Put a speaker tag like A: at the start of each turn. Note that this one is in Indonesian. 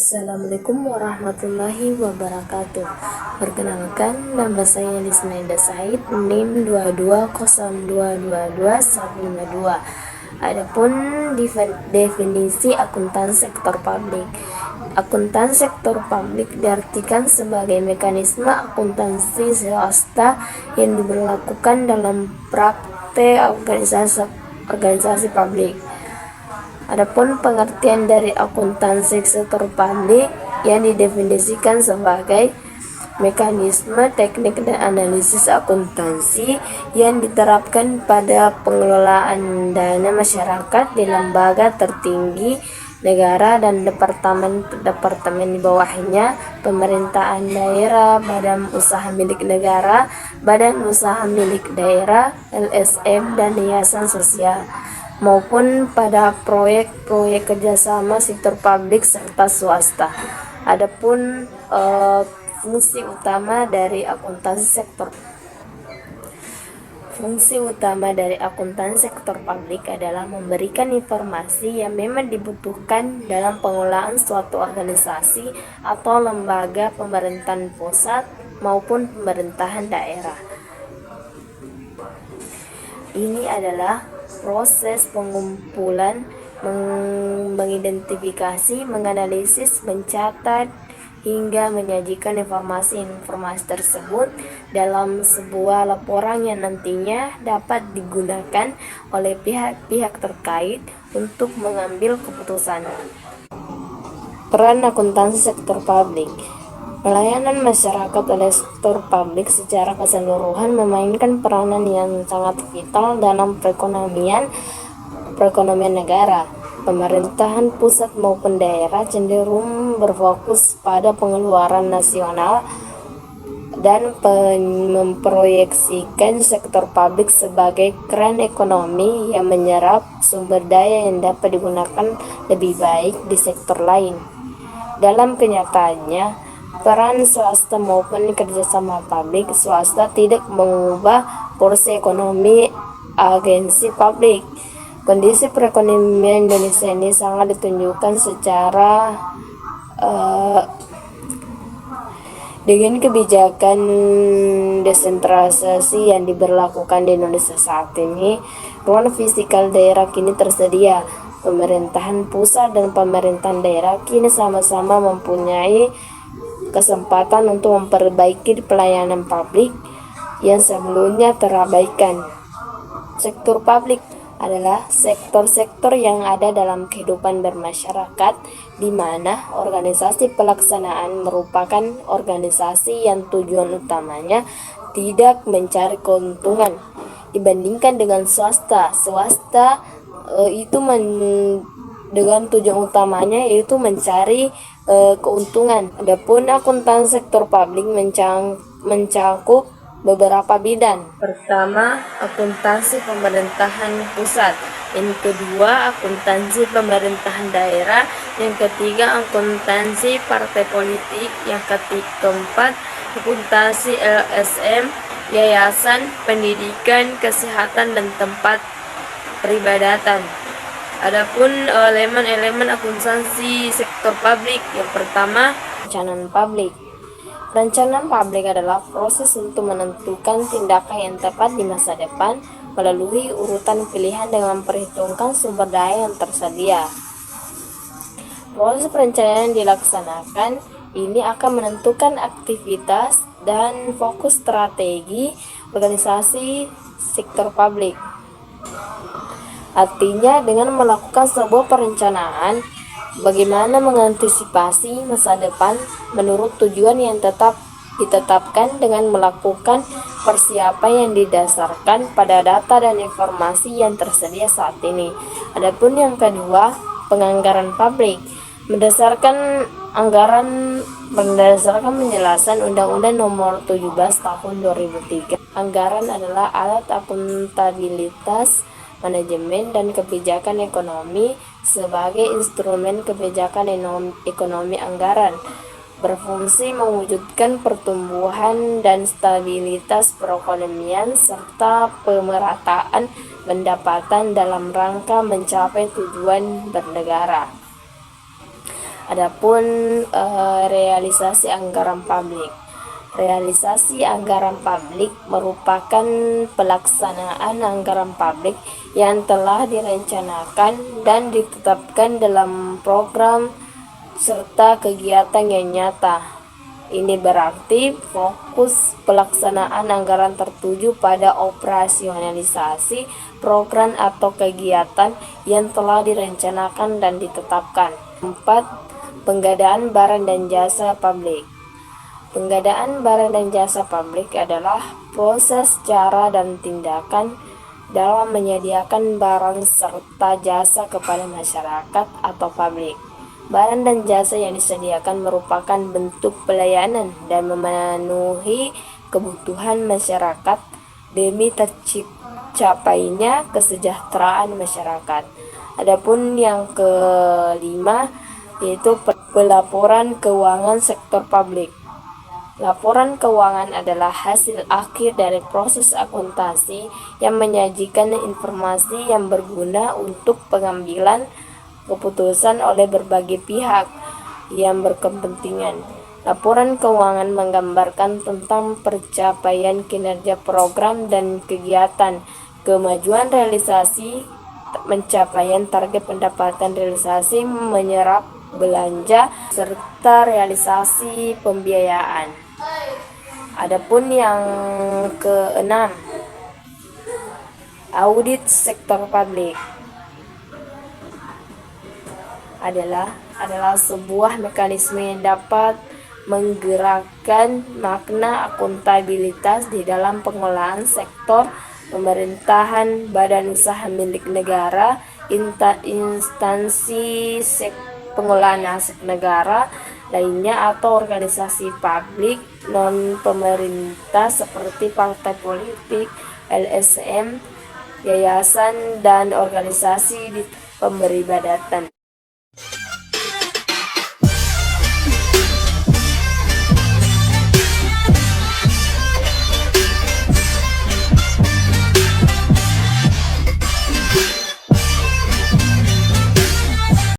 A: Assalamualaikum warahmatullahi wabarakatuh. Perkenalkan, nama saya Lisnaida Said, NIM 220222152. Adapun definisi akuntansi sektor publik. Akuntansi sektor publik diartikan sebagai mekanisme akuntansi swasta yang diberlakukan dalam praktek organisasi publik. Adapun pengertian dari akuntansi sektor publik yang didefinisikan sebagai mekanisme, teknik, dan analisis akuntansi yang diterapkan pada pengelolaan dana masyarakat di lembaga tertinggi negara dan departemen di bawahnya, pemerintahan daerah, badan usaha milik negara, badan usaha milik daerah, LSM, dan yayasan sosial, maupun pada proyek-proyek kerjasama sektor publik serta swasta. Adapun fungsi utama dari akuntansi sektor publik adalah memberikan informasi yang memang dibutuhkan dalam pengelolaan suatu organisasi atau lembaga pemerintahan pusat maupun pemerintahan daerah. Ini adalah proses pengumpulan, mengidentifikasi, menganalisis, mencatat, hingga menyajikan informasi tersebut dalam sebuah laporan yang nantinya dapat digunakan oleh pihak-pihak terkait untuk mengambil keputusan. Peran akuntansi sektor publik. Pelayanan masyarakat oleh sektor publik secara keseluruhan memainkan peranan yang sangat vital dalam perekonomian negara. Pemerintahan pusat maupun daerah cenderung berfokus pada pengeluaran nasional dan memproyeksikan sektor publik sebagai keran ekonomi yang menyerap sumber daya yang dapat digunakan lebih baik di sektor lain. Dalam kenyataannya, peran swasta maupun kerjasama publik swasta tidak mengubah porsi ekonomi agensi publik. Kondisi perekonomian Indonesia ini sangat ditunjukkan secara dengan kebijakan desentralisasi yang diberlakukan di Indonesia saat ini. Ruang fiskal daerah kini tersedia. Pemerintahan pusat dan pemerintahan daerah kini sama-sama mempunyai kesempatan untuk memperbaiki pelayanan publik yang sebelumnya terabaikan. Sektor publik adalah sektor-sektor yang ada dalam kehidupan bermasyarakat, di mana organisasi pelaksanaan merupakan organisasi yang tujuan utamanya tidak mencari keuntungan dibandingkan dengan swasta. Swasta itu dengan tujuan utamanya yaitu mencari keuntungan. Adapun akuntansi sektor publik mencakup beberapa bidang. Pertama, akuntansi pemerintahan pusat. Yang kedua, akuntansi pemerintahan daerah. Yang ketiga, akuntansi partai politik. Yang keempat, akuntansi LSM, yayasan, pendidikan, kesehatan, dan tempat peribadatan. Adapun elemen-elemen akuntansi sektor publik. Yang pertama, perencanaan publik. Perencanaan publik adalah proses untuk menentukan tindakan yang tepat di masa depan melalui urutan pilihan dengan memperhitungkan sumber daya yang tersedia. Proses perencanaan yang dilaksanakan ini akan menentukan aktivitas dan fokus strategi organisasi sektor publik. Artinya, dengan melakukan sebuah perencanaan, bagaimana mengantisipasi masa depan menurut tujuan yang ditetapkan dengan melakukan persiapan yang didasarkan pada data dan informasi yang tersedia saat ini. Adapun yang kedua, penganggaran publik. Berdasarkan penjelasan Undang-Undang Nomor 17 Tahun 2003, anggaran adalah alat akuntabilitas manajemen dan kebijakan ekonomi sebagai instrumen kebijakan ekonomi anggaran, berfungsi mewujudkan pertumbuhan dan stabilitas perekonomian serta pemerataan pendapatan dalam rangka mencapai tujuan bernegara. Adapun realisasi anggaran publik. Realisasi anggaran publik merupakan pelaksanaan anggaran publik yang telah direncanakan dan ditetapkan dalam program serta kegiatan yang nyata. Ini berarti fokus pelaksanaan anggaran tertuju pada operasionalisasi program atau kegiatan yang telah direncanakan dan ditetapkan. 4. Pengadaan barang dan jasa publik. Pengadaan barang dan jasa publik adalah proses, cara, dan tindakan dalam menyediakan barang serta jasa kepada masyarakat atau publik. Barang dan jasa yang disediakan merupakan bentuk pelayanan dan memenuhi kebutuhan masyarakat demi tercapainya kesejahteraan masyarakat. Adapun yang kelima yaitu pelaporan keuangan sektor publik. Laporan keuangan adalah hasil akhir dari proses akuntansi yang menyajikan informasi yang berguna untuk pengambilan keputusan oleh berbagai pihak yang berkepentingan. Laporan keuangan menggambarkan tentang pencapaian kinerja program dan kegiatan, kemajuan realisasi, pencapaian target pendapatan realisasi, menyerap belanja, serta realisasi pembiayaan. Adapun yang keenam, audit sektor publik adalah sebuah mekanisme yang dapat menggerakkan makna akuntabilitas di dalam pengelolaan sektor pemerintahan, badan usaha milik negara, instansi pengelolaan aset negara lainnya, atau organisasi publik non-pemerintah seperti partai politik, LSM, yayasan, dan organisasi di pemeribadatan.